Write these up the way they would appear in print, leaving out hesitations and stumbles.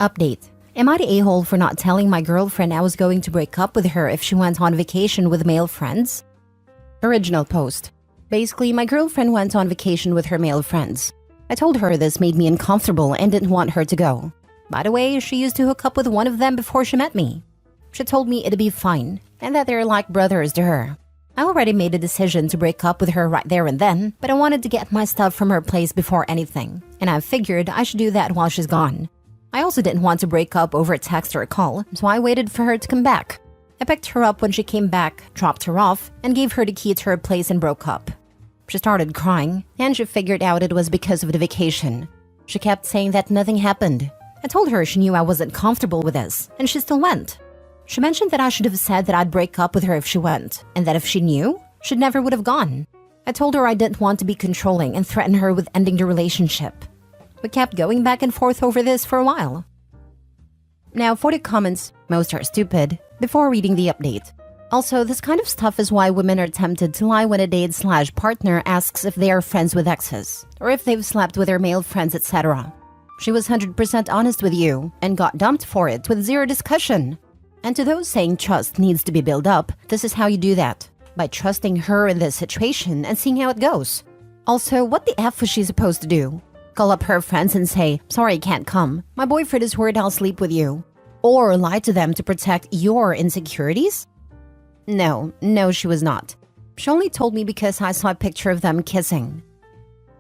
Update. Am I the a-hole for not telling my girlfriend I was going to break up with her if she went on vacation with male friends? Original post. Basically, my girlfriend went on vacation with her male friends. I told her this made me uncomfortable and didn't want her to go. By the way, she used to hook up with one of them before she met me. She told me it'd be fine and that they're like brothers to her. I already made a decision to break up with her right there and then, but I wanted to get my stuff from her place before anything, and I figured I should do that while she's gone. I also didn't want to break up over a text or a call, so I waited for her to come back. I picked her up when she came back, dropped her off, and gave her the key to her place and broke up. She started crying, and she figured out it was because of the vacation. She kept saying that nothing happened. I told her she knew I wasn't comfortable with this, and she still went. She mentioned that I should have said that I'd break up with her if she went, and that if she knew, she never would have gone. I told her I didn't want to be controlling and threaten her with ending the relationship. We kept going back and forth over this for a while. Now for the comments, most are stupid, before reading the update. Also, this kind of stuff is why women are tempted to lie when a date/partner asks if they are friends with exes, or if they've slept with their male friends, etc. She was 100% honest with you, and got dumped for it with zero discussion. And to those saying trust needs to be built up, this is how you do that. By trusting her in this situation and seeing how it goes. Also, what the F was she supposed to do? Call up her friends and say, "Sorry, I can't come. My boyfriend is worried I'll sleep with you." Or lie to them to protect your insecurities? No, she was not. She only told me because I saw a picture of them kissing.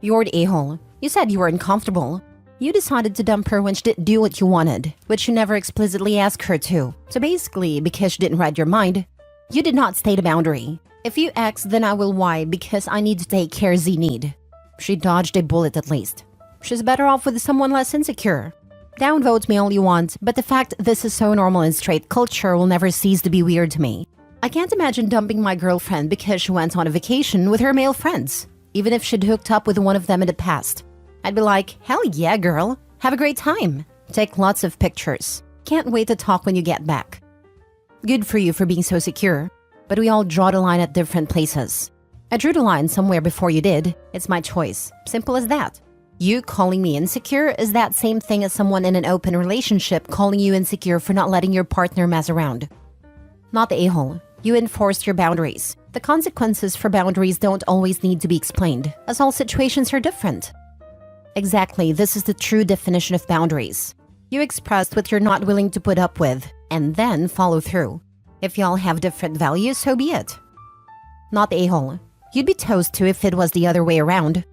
You're the a-hole. You said you were uncomfortable. You decided to dump her when she didn't do what you wanted, which you never explicitly asked her to. So basically, because she didn't read your mind, you did not state a boundary. If you X, then I will Y because I need to take care Z need. She dodged a bullet at least. She's better off with someone less insecure. Downvote me all you want, but the fact this is so normal in straight culture will never cease to be weird to me. I can't imagine dumping my girlfriend because she went on a vacation with her male friends, even if she'd hooked up with one of them in the past. I'd be like, hell yeah, girl. Have a great time. Take lots of pictures. Can't wait to talk when you get back. Good for you for being so secure, but we all draw the line at different places. I drew the line somewhere before you did. It's my choice. Simple as that. You calling me insecure is that same thing as someone in an open relationship calling you insecure for not letting your partner mess around. Not the a-hole. You enforced your boundaries. The consequences for boundaries don't always need to be explained, as all situations are different. Exactly, this is the true definition of boundaries. You expressed what you're not willing to put up with, and then follow through. If y'all have different values, so be it. Not the a-hole. You'd be toast too if it was the other way around.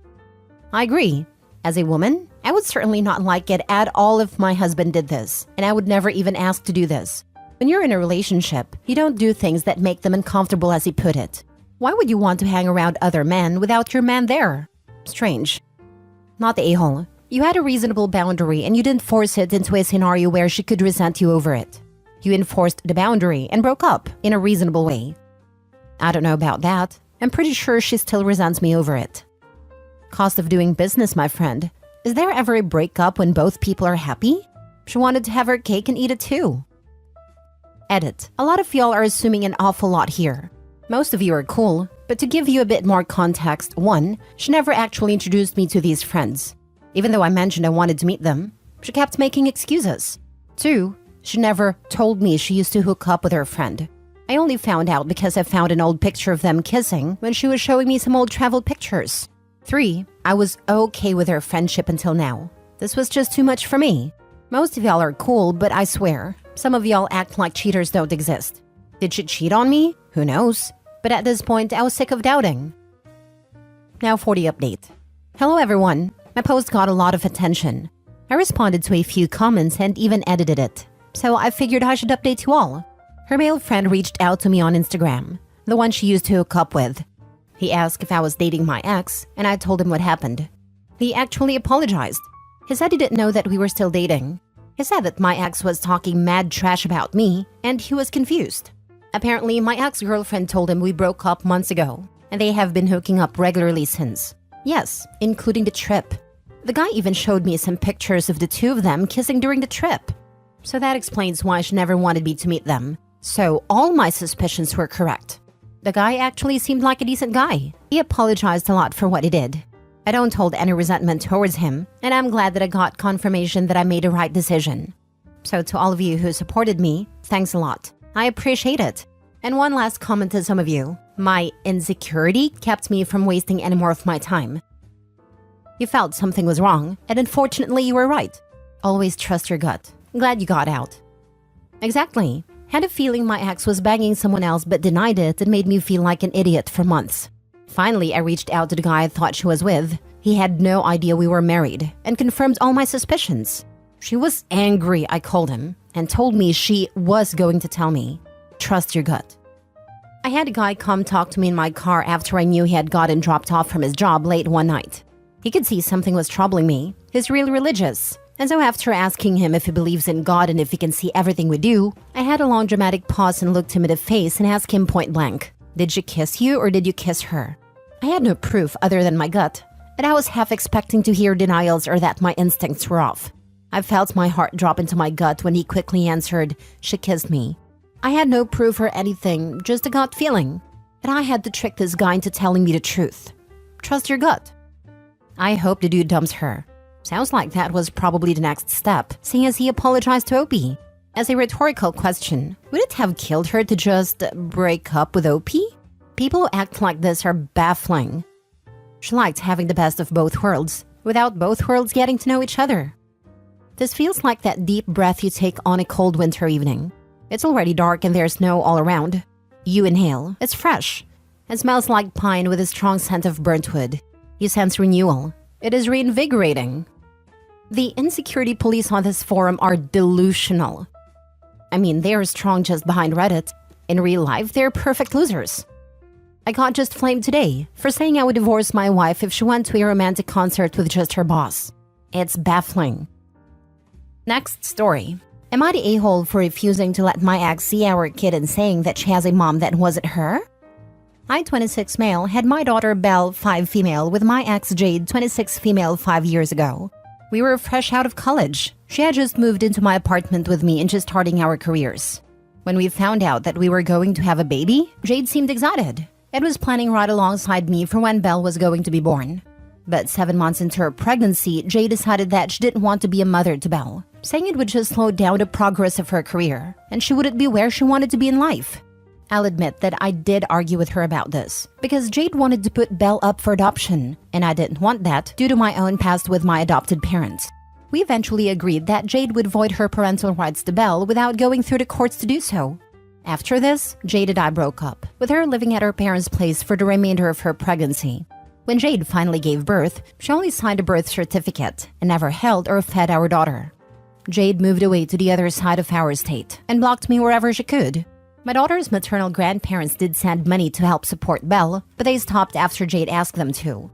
I agree. As a woman, I would certainly not like it at all if my husband did this, and I would never even ask to do this. When you're in a relationship, you don't do things that make them uncomfortable, as he put it. Why would you want to hang around other men without your man there? Strange. Not the a-hole. You had a reasonable boundary and you didn't force it into a scenario where she could resent you over it. You enforced the boundary and broke up in a reasonable way. I don't know about that. I'm pretty sure she still resents me over it. Cost of doing business, my friend. Is there ever a breakup when both people are happy? She wanted to have her cake and eat it too. Edit. A lot of y'all are assuming an awful lot here. Most of you are cool, but to give you a bit more context, 1, she never actually introduced me to these friends. Even though I mentioned I wanted to meet them, she kept making excuses. 2, she never told me she used to hook up with her friend. I only found out because I found an old picture of them kissing when she was showing me some old travel pictures. 3, I was okay with her friendship until now. This was just too much for me. Most of y'all are cool, but I swear, some of y'all act like cheaters don't exist. Did she cheat on me? Who knows? But at this point, I was sick of doubting. Now for the update. Hello everyone. My post got a lot of attention. I responded to a few comments and even edited it. So I figured I should update you all. Her male friend reached out to me on Instagram, the one she used to hook up with. He asked if I was dating my ex, and I told him what happened. He actually apologized. He said he didn't know that we were still dating. He said that my ex was talking mad trash about me, and he was confused. Apparently, my ex-girlfriend told him we broke up months ago, and they have been hooking up regularly since. Yes, including the trip. The guy even showed me some pictures of the two of them kissing during the trip. So that explains why she never wanted me to meet them. So all my suspicions were correct. The guy actually seemed like a decent guy. He apologized a lot for what he did. I don't hold any resentment towards him, and I'm glad that I got confirmation that I made the right decision. So to all of you who supported me, thanks a lot. I appreciate it. And one last comment to some of you. My insecurity kept me from wasting any more of my time. You felt something was wrong, and unfortunately you were right. Always trust your gut. Glad you got out. Exactly. Had a feeling my ex was banging someone else but denied it and made me feel like an idiot for months. Finally, I reached out to the guy I thought she was with. He had no idea we were married and confirmed all my suspicions. She was angry, I called him, and told me she was going to tell me. Trust your gut. I had a guy come talk to me in my car after I knew he had gotten dropped off from his job late one night. He could see something was troubling me. He's really religious. And so after asking him if he believes in God and if he can see everything we do, I had a long dramatic pause and looked him in the face and asked him point blank, "Did she kiss you or did you kiss her?" I had no proof other than my gut, and I was half expecting to hear denials or that my instincts were off. I felt my heart drop into my gut when he quickly answered, "She kissed me." I had no proof or anything, just a gut feeling. And I had to trick this guy into telling me the truth. Trust your gut. I hope the dude dumps her. Sounds like that was probably the next step, seeing as he apologized to OP. As a rhetorical question, would it have killed her to just break up with OP? People who act like this are baffling. She liked having the best of both worlds, without both worlds getting to know each other. This feels like that deep breath you take on a cold winter evening. It's already dark and there's snow all around. You inhale, it's fresh. It smells like pine with a strong scent of burnt wood. You sense renewal. It is reinvigorating. The insecurity police on this forum are delusional. I mean, they are strong just behind Reddit. In real life, they're perfect losers. I got just flamed today for saying I would divorce my wife if she went to a romantic concert with just her boss. It's baffling. Next story. Am I the a-hole for refusing to let my ex see our kid and saying that she has a mom that wasn't her? I, 26 male, had my daughter Belle, 5 female, with my ex Jade, 26 female, 5 years ago. We were fresh out of college. She had just moved into my apartment with me and just starting our careers. When we found out that we were going to have a baby, Jade seemed excited and was planning right alongside me for when Belle was going to be born. But 7 months into her pregnancy, Jade decided that she didn't want to be a mother to Belle, saying it would just slow down the progress of her career and she wouldn't be where she wanted to be in life. I'll admit that I did argue with her about this because Jade wanted to put Belle up for adoption, and I didn't want that due to my own past with my adopted parents. We eventually agreed that Jade would void her parental rights to Belle without going through the courts to do so. After this, Jade and I broke up, with her living at her parents' place for the remainder of her pregnancy. When Jade finally gave birth, she only signed a birth certificate and never held or fed our daughter. Jade moved away to the other side of our state and blocked me wherever she could. My daughter's maternal grandparents did send money to help support Belle, but they stopped after Jade asked them to.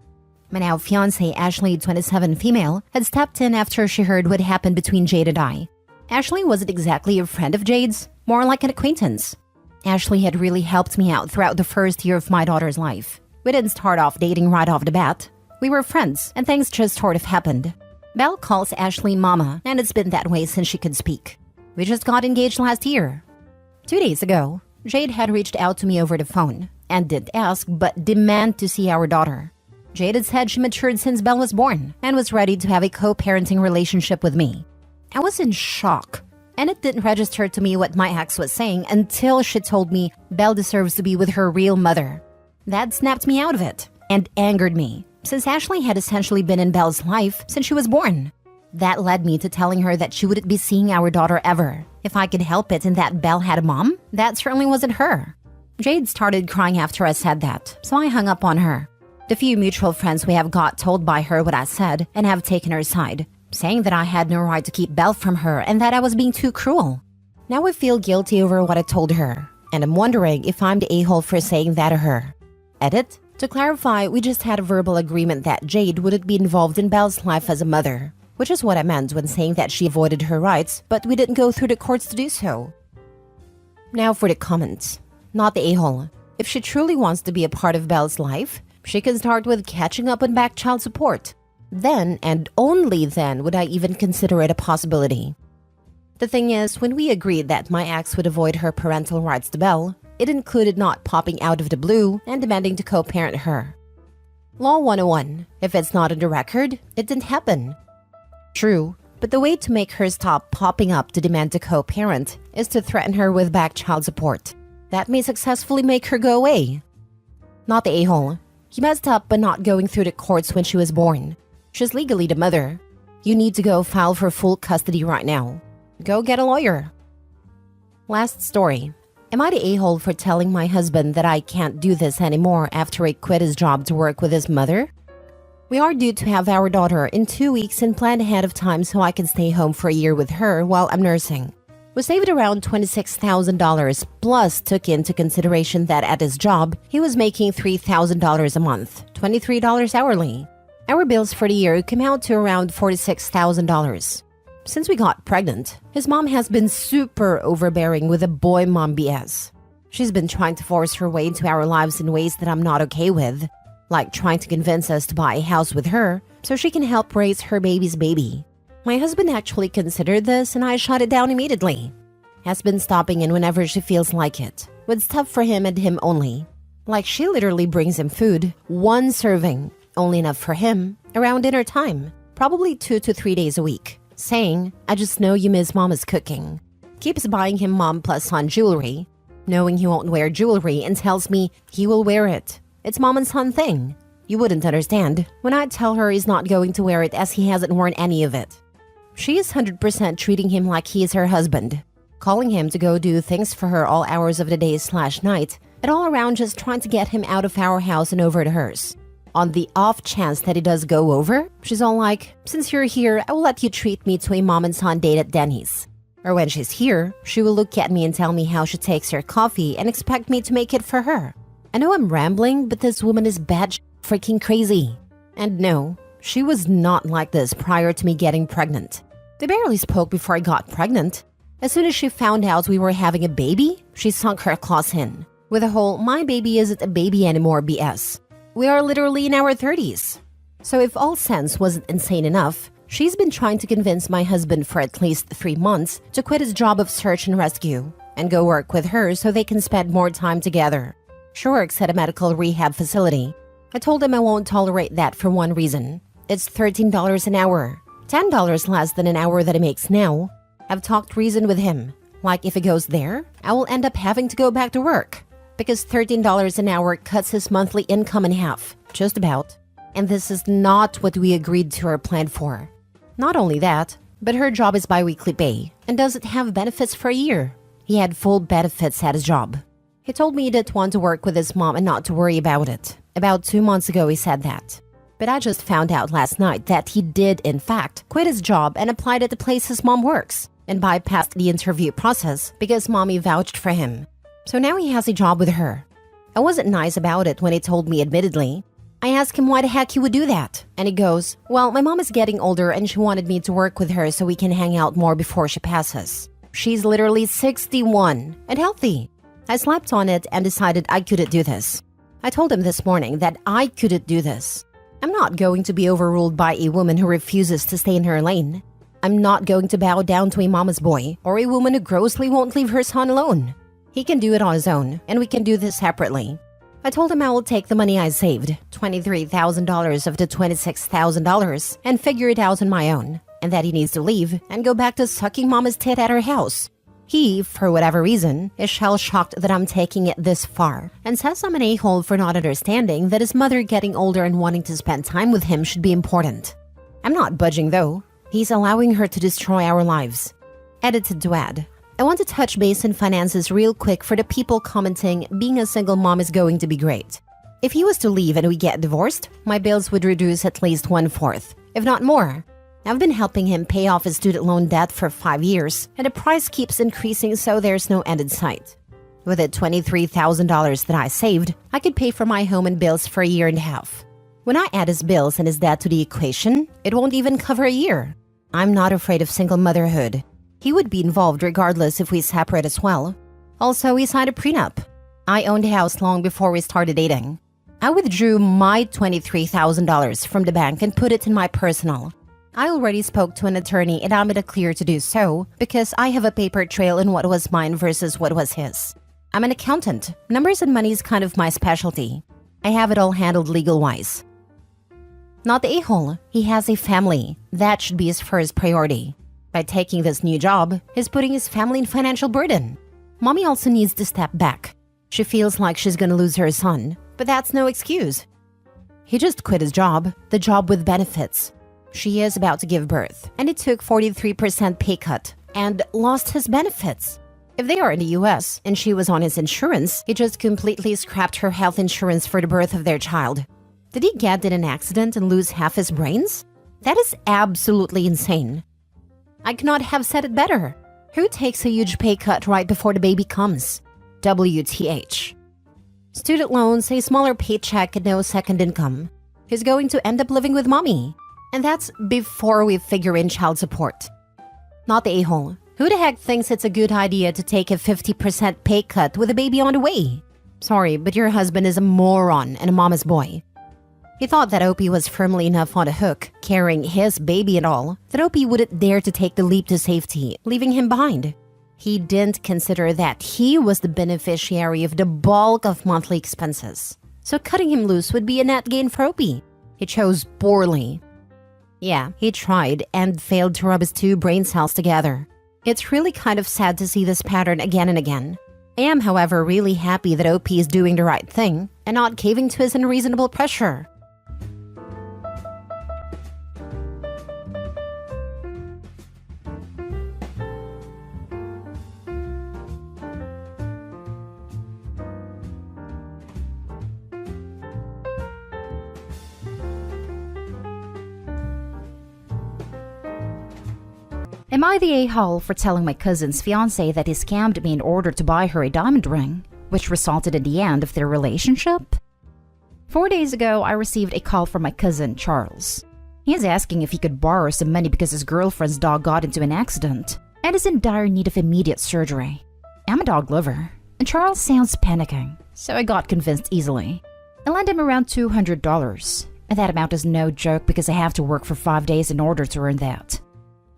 My now fiancé, Ashley, 27 female, had stepped in after she heard what happened between Jade and I. Ashley wasn't exactly a friend of Jade's, more like an acquaintance. Ashley had really helped me out throughout the first year of my daughter's life. We didn't start off dating right off the bat. We were friends, and things just sort of happened. Belle calls Ashley Mama, and it's been that way since she could speak. We just got engaged last year. 2 days ago, Jade had reached out to me over the phone and didn't ask but demand to see our daughter. Jade had said she matured since Belle was born and was ready to have a co-parenting relationship with me. I was in shock, and it didn't register to me what my ex was saying until she told me Belle deserves to be with her real mother. That snapped me out of it and angered me, since Ashley had essentially been in Belle's life since she was born. That led me to telling her that she wouldn't be seeing our daughter ever. If I could help it and that Belle had a mom, that certainly wasn't her. Jade started crying after I said that, so I hung up on her. The few mutual friends we have got told by her what I said and have taken her side, saying that I had no right to keep Belle from her and that I was being too cruel. Now I feel guilty over what I told her, and I'm wondering if I'm the a-hole for saying that to her. Edit. To clarify, we just had a verbal agreement that Jade wouldn't be involved in Belle's life as a mother, which is what I meant when saying that she avoided her rights, but we didn't go through the courts to do so. Now for the comments. Not the a-hole. If she truly wants to be a part of Belle's life, she can start with catching up on back child support. Then, and only then, would I even consider it a possibility. The thing is, when we agreed that my ex would avoid her parental rights to Belle, it included not popping out of the blue and demanding to co-parent her. Law 101. If it's not on the record, it didn't happen. True, But the way to make her stop popping up to demand to co-parent is to threaten her with back child support. That may successfully make her go away. Not the a-hole. He messed up by not going through the courts when she was born. She's legally the mother. You need to go file for full custody right now. Go get a lawyer. Last story. Am I the a-hole for telling my husband that I can't do this anymore after he quit his job to work with his mother? We are due to have our daughter in 2 weeks and planned ahead of time so I can stay home for a year with her while I'm nursing. We saved around $26,000 plus took into consideration that at his job, he was making $3,000 a month, $23 hourly. Our bills for the year came out to around $46,000. Since we got pregnant, his mom has been super overbearing with the boy mom BS. She's been trying to force her way into our lives in ways that I'm not okay with, like trying to convince us to buy a house with her so she can help raise her baby's baby. My husband actually considered this and I shut it down immediately. Has been stopping in whenever she feels like it, with stuff for him and him only. Like she literally brings him food, 1 serving, only enough for him, around dinner time, probably 2 to 3 days a week, saying, I just know you miss mama's cooking. Keeps buying him mom plus son jewelry, knowing he won't wear jewelry and tells me he will wear it. It's mom and son thing. You wouldn't understand when I tell her he's not going to wear it as he hasn't worn any of it. She is 100% treating him like he is her husband, calling him to go do things for her all hours of the day/night, and all around just trying to get him out of our house and over to hers. On the off chance that he does go over, she's all like, since you're here, I will let you treat me to a mom and son date at Denny's. Or when she's here, she will look at me and tell me how she takes her coffee and expect me to make it for her. I know I'm rambling, but this woman is bad freaking crazy. And no, she was not like this prior to me getting pregnant. They barely spoke before I got pregnant. As soon as she found out we were having a baby, she sunk her claws in, with the whole my baby isn't a baby anymore BS. We are literally in our 30s. So if all sense wasn't insane enough, she's been trying to convince my husband for at least 3 months to quit his job of search and rescue and go work with her so they can spend more time together. She works at a medical rehab facility. I told him I won't tolerate that for one reason. It's $13 an hour, $10 less than an hour that he makes now. I've talked reason with him. Like if he goes there, I will end up having to go back to work. Because $13 an hour cuts his monthly income in half, just about. And this is not what we agreed to or planned for. Not only that, but her job is bi-weekly pay and doesn't have benefits for a year. He had full benefits at his job. He told me he didn't want to work with his mom and not to worry about it. About 2 months ago he said that. But I just found out last night that he did, in fact, quit his job and applied at the place his mom works and bypassed the interview process because mommy vouched for him. So now he has a job with her. I wasn't nice about it when he told me admittedly. I asked him why the heck he would do that. And he goes, well, my mom is getting older and she wanted me to work with her so we can hang out more before she passes. She's literally 61 and healthy. I slept on it and decided I couldn't do this. I told him this morning that I couldn't do this. I'm not going to be overruled by a woman who refuses to stay in her lane. I'm not going to bow down to a mama's boy or a woman who grossly won't leave her son alone. He can do it on his own, and we can do this separately. I told him I will take the money I saved, $23,000 of the $26,000, and figure it out on my own, and that he needs to leave and go back to sucking mama's tit at her house. He, for whatever reason, is shell-shocked that I'm taking it this far, and says I'm an a-hole for not understanding that his mother getting older and wanting to spend time with him should be important. I'm not budging though. He's allowing her to destroy our lives. Edited to add, I want to touch base on finances real quick for the people commenting being a single mom is going to be great. If he was to leave and we get divorced, my bills would reduce at least 1/4, if not more. I've been helping him pay off his student loan debt for 5 years, and the price keeps increasing so there's no end in sight. With the $23,000 that I saved, I could pay for my home and bills for a year and a half. When I add his bills and his debt to the equation, it won't even cover a year. I'm not afraid of single motherhood. He would be involved regardless if we separate as well. Also, we signed a prenup. I owned a house long before we started dating. I withdrew my $23,000 from the bank and put it in my personal. I already spoke to an attorney and I'm in the clear to do so because I have a paper trail in what was mine versus what was his. I'm an accountant. Numbers and money is kind of my specialty. I have it all handled legal-wise. Not the a-hole. He has a family. That should be his first priority. By taking this new job, he's putting his family in financial burden. Mommy also needs to step back. She feels like she's gonna lose her son, but that's no excuse. He just quit his job, the job with benefits. She is about to give birth, and he took 43% pay cut and lost his benefits. If they are in the US and she was on his insurance, he just completely scrapped her health insurance for the birth of their child. Did he get in an accident and lose half his brains? That is absolutely insane. I could not have said it better. Who takes a huge pay cut right before the baby comes? WTH. Student loans, a smaller paycheck, and no second income. He's going to end up living with mommy. And that's before we figure in child support. Not the a-hole. Who the heck thinks it's a good idea to take a 50% pay cut with a baby on the way? Sorry, but your husband is a moron and a mama's boy. He thought that Opie was firmly enough on the hook, carrying his baby and all, that Opie wouldn't dare to take the leap to safety, leaving him behind. He didn't consider that he was the beneficiary of the bulk of monthly expenses. So cutting him loose would be a net gain for Opie. He chose poorly. Yeah, he tried and failed to rub his two brain cells together. It's really kind of sad to see this pattern again and again. I am, however, really happy that OP is doing the right thing and not caving to his unreasonable pressure. Am I the a-hole for telling my cousin's fiancé that he scammed me in order to buy her a diamond ring, which resulted in the end of their relationship? 4 days ago, I received a call from my cousin, Charles. He is asking if he could borrow some money because his girlfriend's dog got into an accident and is in dire need of immediate surgery. I'm a dog lover, and Charles sounds panicking, so I got convinced easily. I lent him around $200, and that amount is no joke because I have to work for 5 days in order to earn that.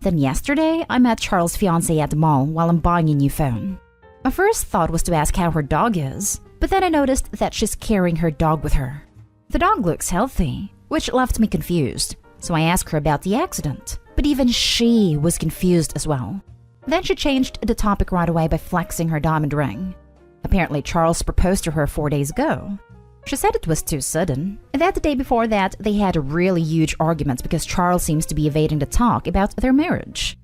Then yesterday, I met Charles' fiancée at the mall while I'm buying a new phone. My first thought was to ask how her dog is, but then I noticed that she's carrying her dog with her. The dog looks healthy, which left me confused, so I asked her about the accident, but even she was confused as well. Then she changed the topic right away by flexing her diamond ring. Apparently, Charles proposed to her 4 days ago. She said it was too sudden, and that the day before that, they had a really huge argument because Charles seems to be evading the talk about their marriage.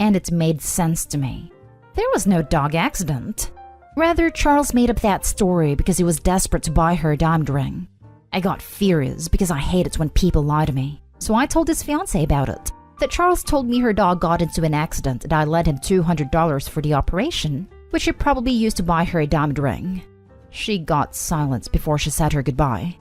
And it made sense to me. There was no dog accident. Rather, Charles made up that story because he was desperate to buy her a diamond ring. I got furious because I hate it when people lie to me, so I told his fiancée about it. That Charles told me her dog got into an accident and I lent him $200 for the operation, which he probably used to buy her a diamond ring. She got silence before she said her goodbye.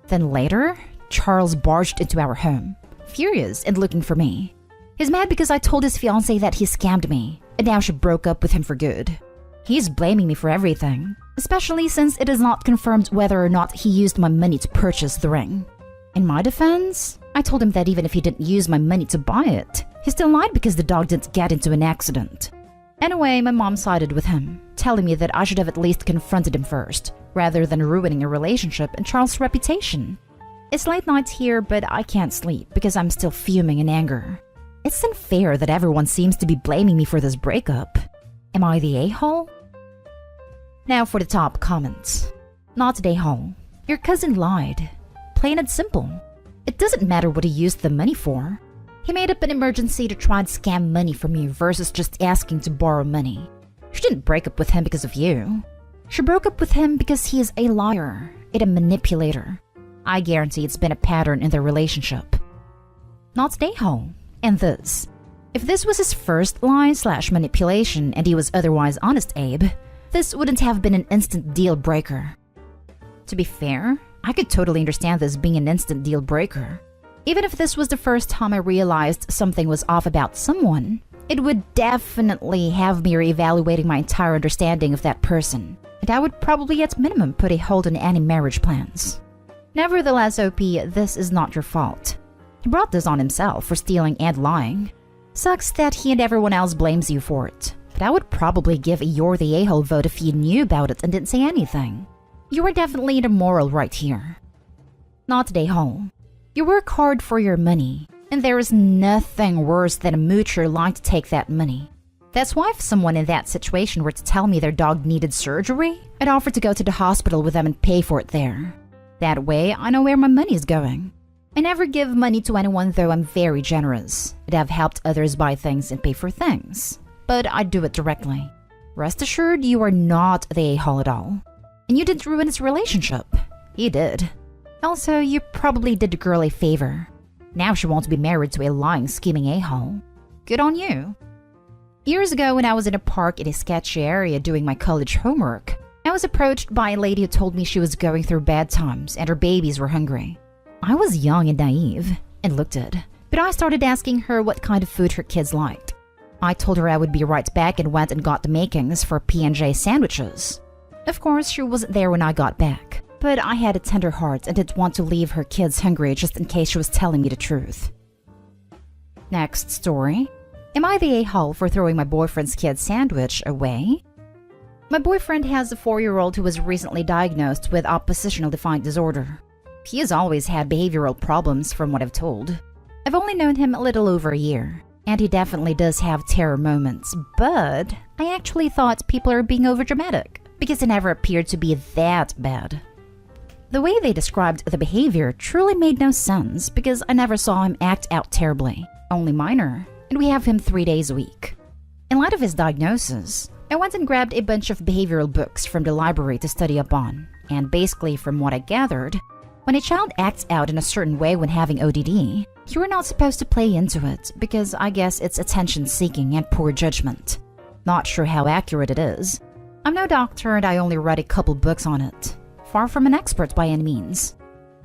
Then later, Charles barged into our home, furious and looking for me. He's mad because I told his fiancée that he scammed me, and now she broke up with him for good. He's blaming me for everything, especially since it is not confirmed whether or not he used my money to purchase the ring. In my defense, I told him that even if he didn't use my money to buy it, he still lied because the dog didn't get into an accident. Anyway, my mom sided with him, telling me that I should have at least confronted him first, rather than ruining a relationship and Charles' reputation. It's late night here, but I can't sleep because I'm still fuming in anger. It's unfair that everyone seems to be blaming me for this breakup. Am I the a-hole? Now for the top comments. Not the a-hole. Your cousin lied. Plain and simple. It doesn't matter what he used the money for. He made up an emergency to try and scam money from you versus just asking to borrow money. She didn't break up with him because of you. She broke up with him because he is a liar and a manipulator. I guarantee it's been a pattern in their relationship. Not the a-hole. And this. If this was his first lie/manipulation and he was otherwise honest, Abe, this wouldn't have been an instant deal breaker. To be fair, I could totally understand this being an instant deal breaker. Even if this was the first time I realized something was off about someone, it would definitely have me reevaluating my entire understanding of that person, and I would probably at minimum put a hold on any marriage plans. Nevertheless, OP, this is not your fault. He brought this on himself for stealing and lying. Sucks that he and everyone else blames you for it, but I would probably give a you're the a-hole vote if you knew about it and didn't say anything. You are definitely in the moral right here. Not the a-hole. You work hard for your money, and there is nothing worse than a moocher lying to take that money. That's why if someone in that situation were to tell me their dog needed surgery, I'd offer to go to the hospital with them and pay for it there. That way, I know where my money is going. I never give money to anyone, though I'm very generous. I've helped others buy things and pay for things, but I do it directly. Rest assured, you are not the a-hole at all. And you didn't ruin his relationship. He did. Also, you probably did the girl a favor. Now she wants to be married to a lying, scheming a-hole. Good on you. Years ago, when I was in a park in a sketchy area doing my college homework, I was approached by a lady who told me she was going through bad times and her babies were hungry. I was young and naive and looked it, but I started asking her what kind of food her kids liked. I told her I would be right back and went and got the makings for P&J sandwiches. Of course, she wasn't there when I got back, but I had a tender heart and didn't want to leave her kids hungry just in case she was telling me the truth. Next story. Am I the a-hole for throwing my boyfriend's kid's sandwich away? My boyfriend has a 4-year-old who was recently diagnosed with oppositional defiant disorder. He has always had behavioral problems from what I've told. I've only known him a little over a year, and he definitely does have terror moments, but I actually thought people are being overdramatic because it never appeared to be that bad. The way they described the behavior truly made no sense because I never saw him act out terribly, only minor, and we have him 3 days a week. In light of his diagnosis, I went and grabbed a bunch of behavioral books from the library to study up on, and basically from what I gathered, when a child acts out in a certain way when having ODD, you are not supposed to play into it because I guess it's attention-seeking and poor judgment. Not sure how accurate it is. I'm no doctor and I only read a couple books on it. Far from an expert by any means.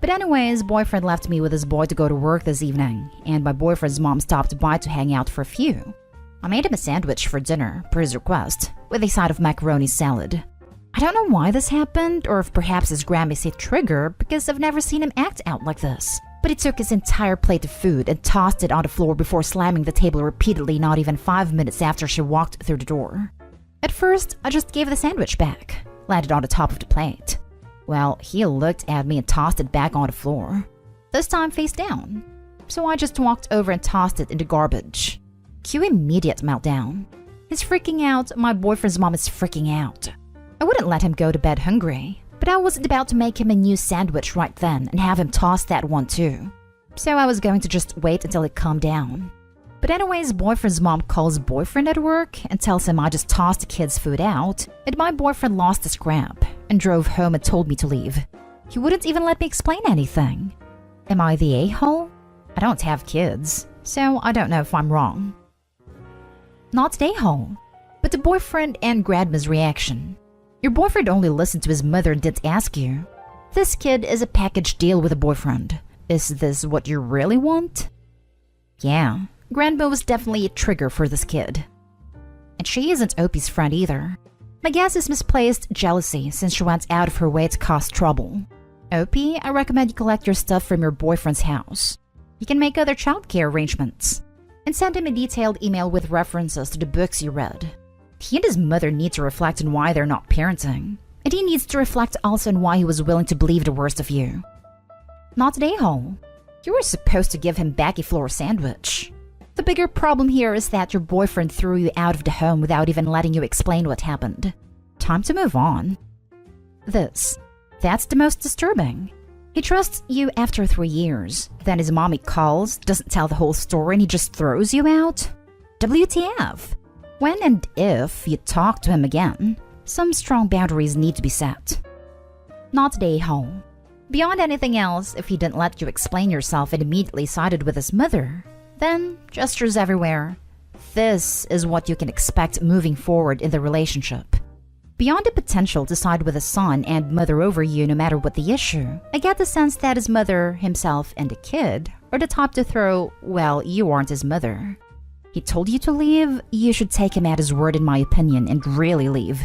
But anyways, boyfriend left me with his boy to go to work this evening, and my boyfriend's mom stopped by to hang out for a few. I made him a sandwich for dinner, per his request, with a side of macaroni salad. I don't know why this happened, or if perhaps his gram is a trigger, because I've never seen him act out like this. But he took his entire plate of food and tossed it on the floor before slamming the table repeatedly not even 5 minutes after she walked through the door. At first, I just gave the sandwich back, landed on the top of the plate. Well, he looked at me and tossed it back on the floor. This time face down. So I just walked over and tossed it in the garbage. Cue immediate meltdown. He's freaking out, my boyfriend's mom is freaking out. I wouldn't let him go to bed hungry, but I wasn't about to make him a new sandwich right then and have him toss that one too. So I was going to just wait until it calmed down. But anyways, boyfriend's mom calls boyfriend at work and tells him I just tossed the kid's food out, and my boyfriend lost his crap and drove home and told me to leave. He wouldn't even let me explain anything. Am I the a-hole? I don't have kids, so I don't know if I'm wrong. Not the a-hole, but the boyfriend and grandma's reaction. Your boyfriend only listened to his mother and didn't ask you. This kid is a package deal with a boyfriend. Is this what you really want? Yeah, grandma was definitely a trigger for this kid. And she isn't Opie's friend either. My guess is misplaced jealousy since she went out of her way to cause trouble. Opie, I recommend you collect your stuff from your boyfriend's house. You can make other childcare arrangements. And send him a detailed email with references to the books you read. He and his mother need to reflect on why they're not parenting. And he needs to reflect also on why he was willing to believe the worst of you. Not the a-hole. You were supposed to give him back a floor sandwich. The bigger problem here is that your boyfriend threw you out of the home without even letting you explain what happened. Time to move on. That's the most disturbing. He trusts you after 3 years. Then his mommy calls, doesn't tell the whole story, and he just throws you out? WTF? When and if you talk to him again, some strong boundaries need to be set. Not the a-hole. Beyond anything else, if he didn't let you explain yourself and immediately sided with his mother, then gestures everywhere. This is what you can expect moving forward in the relationship. Beyond the potential to side with his son and mother over you no matter what the issue, I get the sense that his mother, himself, and the kid are the type to throw, well, you aren't his mother. He told you to leave, you should take him at his word in my opinion and really leave.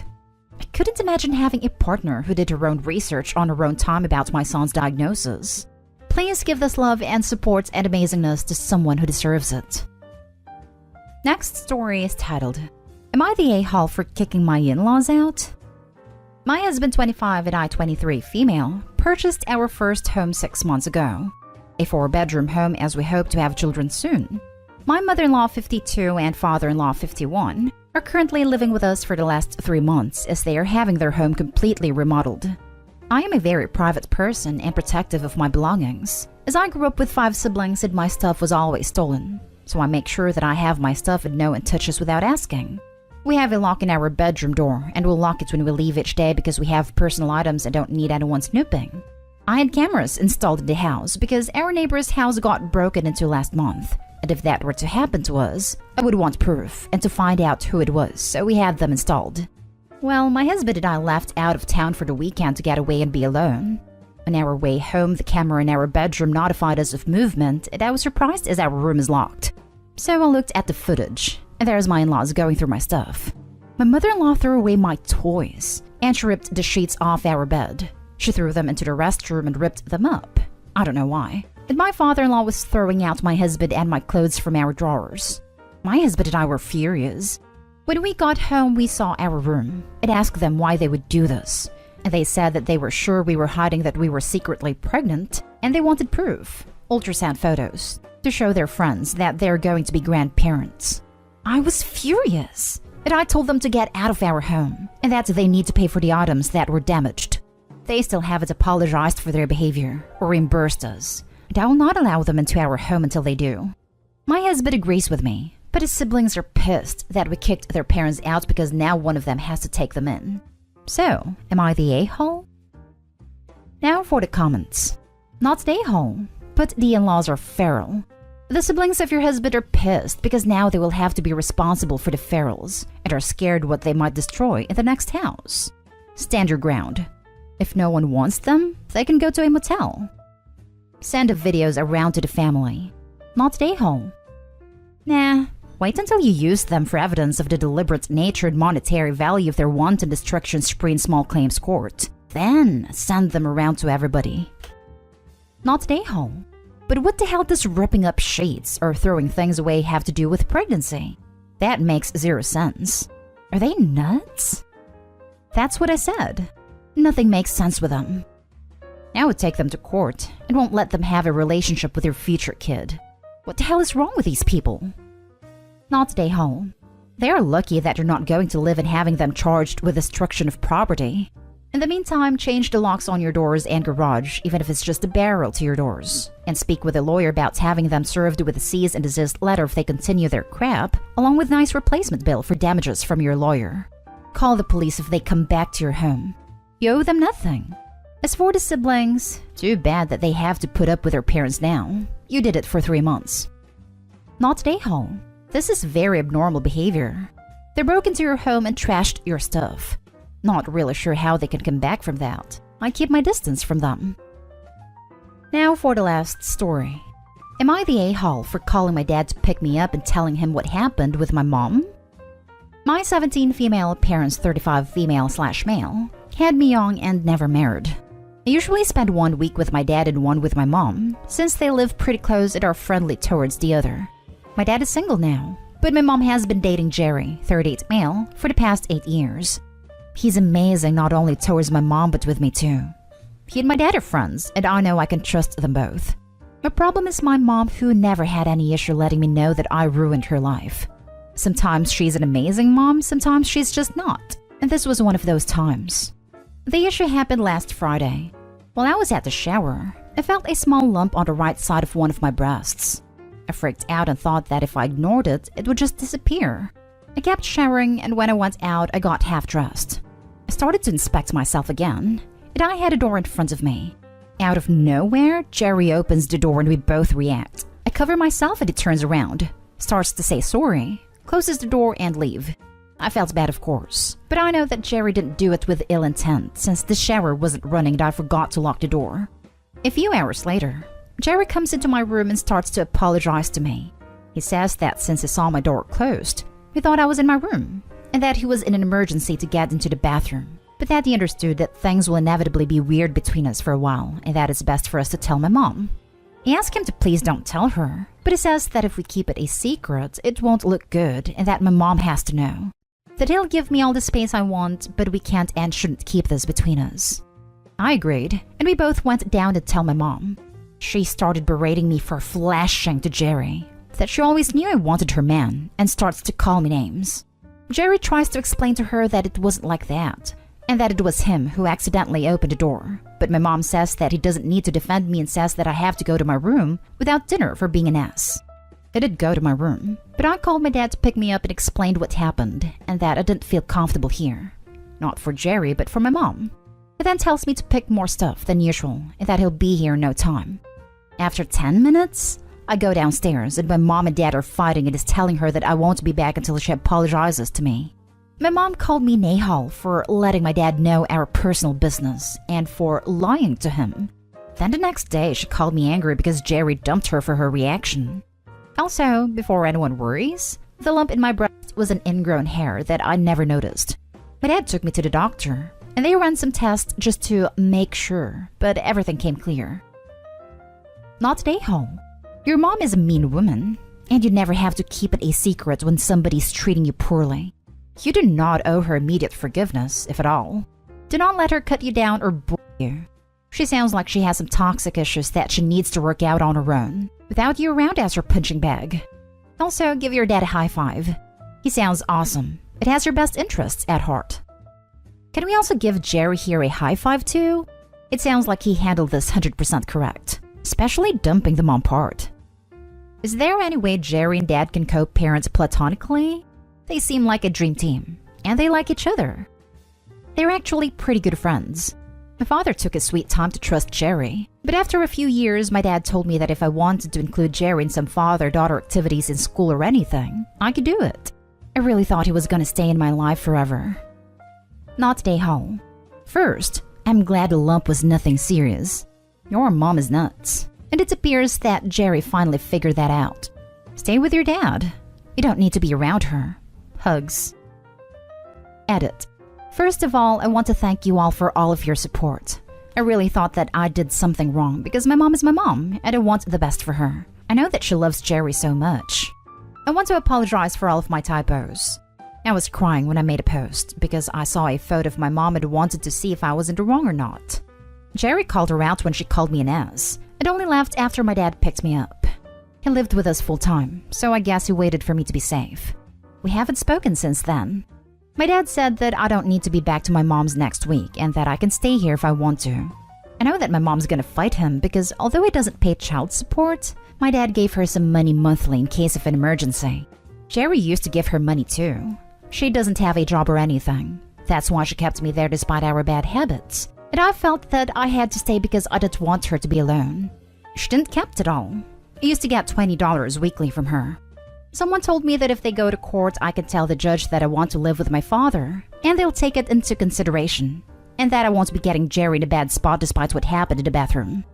I couldn't imagine having a partner who did her own research on her own time about my son's diagnosis. Please give this love and support and amazingness to someone who deserves it. Next story is titled, Am I the a-hole for kicking my in-laws out? My husband, 25, and I, 23, female, purchased our first home 6 months ago. a 4-bedroom home as we hope to have children soon. My mother-in-law, 52, and father-in-law, 51, are currently living with us for the last 3 months as they are having their home completely remodeled. I am a very private person and protective of my belongings, as I grew up with 5 siblings and my stuff was always stolen, so I make sure that I have my stuff and no one touches without asking. We have a lock in our bedroom door and we'll lock it when we leave each day because we have personal items and don't need anyone snooping. I had cameras installed in the house because our neighbor's house got broken into last month, and if that were to happen to us, I would want proof and to find out who it was, so we had them installed. Well, my husband and I left out of town for the weekend to get away and be alone. On our way home, the camera in our bedroom notified us of movement, and I was surprised as our room is locked. So I looked at the footage, and there's my in-laws going through my stuff. My mother-in-law threw away my toys, and she ripped the sheets off our bed. She threw them into the restroom and ripped them up. I don't know why. And my father-in-law was throwing out my husband and my clothes from our drawers. My husband and I were furious. When we got home, we saw our room and asked them why they would do this. And they said that they were sure we were hiding that we were secretly pregnant, and they wanted proof, ultrasound photos, to show their friends that they're going to be grandparents. I was furious, and I told them to get out of our home, and that they need to pay for the items that were damaged. They still haven't apologized for their behavior or reimbursed us, and I will not allow them into our home until they do. My husband agrees with me, but his siblings are pissed that we kicked their parents out because now one of them has to take them in. So, am I the a-hole? Now for the comments. Not the a-hole, but the in-laws are feral. The siblings of your husband are pissed because now they will have to be responsible for the ferals and are scared what they might destroy in the next house. Stand your ground. If no one wants them, they can go to a motel. Send the videos around to the family. Not the a-hole. Nah, wait until you use them for evidence of the deliberate nature and monetary value of their wanton destruction spree in small claims court. Then send them around to everybody. Not the a-hole. But what the hell does ripping up sheets or throwing things away have to do with pregnancy? That makes 0 sense. Are they nuts? That's what I said. Nothing makes sense with them. I would take them to court and won't let them have a relationship with their future kid. What the hell is wrong with these people? Not the a-hole. They are lucky that you're not going to live in having them charged with destruction of property. In the meantime, change the locks on your doors and garage, even if it's just a barrel to your doors. And speak with a lawyer about having them served with a cease and desist letter if they continue their crap, along with nice replacement bill for damages from your lawyer. Call the police if they come back to your home. You owe them nothing. As for the siblings, too bad that they have to put up with their parents now. You did it for 3 months. Not the a-hole. This is very abnormal behavior. They broke into your home and trashed your stuff. Not really sure how they can come back from that. I keep my distance from them. Now for the last story. Am I the a-hole for calling my dad to pick me up and telling him what happened with my mom? My 17 female parents, 35 female/male, had me young and never married. I usually spend 1 week with my dad and 1 with my mom, since they live pretty close and are friendly towards the other. My dad is single now, but my mom has been dating Jerry, 38 male, for the past 8 years. He's amazing not only towards my mom but with me too. He and my dad are friends, and I know I can trust them both. My problem is my mom, who never had any issue letting me know that I ruined her life. Sometimes she's an amazing mom, sometimes she's just not, and this was one of those times. The issue happened last Friday. While I was at the shower, I felt a small lump on the right side of one of my breasts. I freaked out and thought that if I ignored it, it would just disappear. I kept showering, and when I went out, I got half dressed. I started to inspect myself again, and I had a door in front of me. Out of nowhere, Jerry opens the door and we both react. I cover myself and he turns around, starts to say sorry, closes the door and leave. I felt bad, of course, but I know that Jerry didn't do it with ill intent since the shower wasn't running and I forgot to lock the door. A few hours later, Jerry comes into my room and starts to apologize to me. He says that since he saw my door closed, he thought I was in my room, and that he was in an emergency to get into the bathroom, but that he understood that things will inevitably be weird between us for a while, and that it's best for us to tell my mom. I asked him to please don't tell her, but he says that if we keep it a secret, it won't look good, and that my mom has to know. That he'll give me all the space I want, but we can't and shouldn't keep this between us. I agreed, and we both went down to tell my mom. She started berating me for flashing to Jerry that she always knew I wanted her man and starts to call me names. Jerry tries to explain to her that it wasn't like that and that it was him who accidentally opened the door. But my mom says that he doesn't need to defend me and says that I have to go to my room without dinner for being an ass. I did go to my room, but I called my dad to pick me up and explained what happened and that I didn't feel comfortable here. Not for Jerry, but for my mom. He then tells me to pick more stuff than usual and that he'll be here in no time. After 10 minutes, I go downstairs and my mom and dad are fighting and is telling her that I won't be back until she apologizes to me. My mom called me Nahal for letting my dad know our personal business and for lying to him. Then the next day, she called me angry because Jerry dumped her for her reaction. Also, before anyone worries, the lump in my breast was an ingrown hair that I never noticed. My dad took me to the doctor, and they ran some tests just to make sure, but everything came clear. Not Nahal. Your mom is a mean woman, and you never have to keep it a secret when somebody's treating you poorly. You do not owe her immediate forgiveness, if at all. Do not let her cut you down or bore you. She sounds like she has some toxic issues that she needs to work out on her own, without you around as her punching bag. Also, give your dad a high five. He sounds awesome. It has your best interests at heart. Can we also give Jerry here a high five too? It sounds like he handled this 100% correct, especially dumping the mom part. Is there any way Jerry and dad can co-parent platonically? They seem like a dream team, and they like each other. They're actually pretty good friends. My father took his sweet time to trust Jerry, but after a few years, my dad told me that if I wanted to include Jerry in some father-daughter activities in school or anything, I could do it. I really thought he was gonna stay in my life forever. Not Nahal. First, I'm glad the lump was nothing serious. Your mom is nuts, and it appears that Jerry finally figured that out. Stay with your dad. You don't need to be around her. Hugs. Edit. First of all, I want to thank you all for all of your support. I really thought that I did something wrong because my mom is my mom and I want the best for her. I know that she loves Jerry so much. I want to apologize for all of my typos. I was crying when I made a post because I saw a photo of my mom and wanted to see if I was in the wrong or not. Jerry called her out when she called me an ass and only left after my dad picked me up. He lived with us full time, so I guess he waited for me to be safe. We haven't spoken since then. My dad said that I don't need to be back to my mom's next week and that I can stay here if I want to. I know that my mom's gonna fight him because although he doesn't pay child support, my dad gave her some money monthly in case of an emergency. Jerry used to give her money too. She doesn't have a job or anything. That's why she kept me there despite our bad habits. And I felt that I had to stay because I didn't want her to be alone. She didn't kept it all. I used to get $20 weekly from her. Someone told me that if they go to court, I can tell the judge that I want to live with my father, and they'll take it into consideration, and that I won't be getting Jerry in a bad spot despite what happened in the bathroom.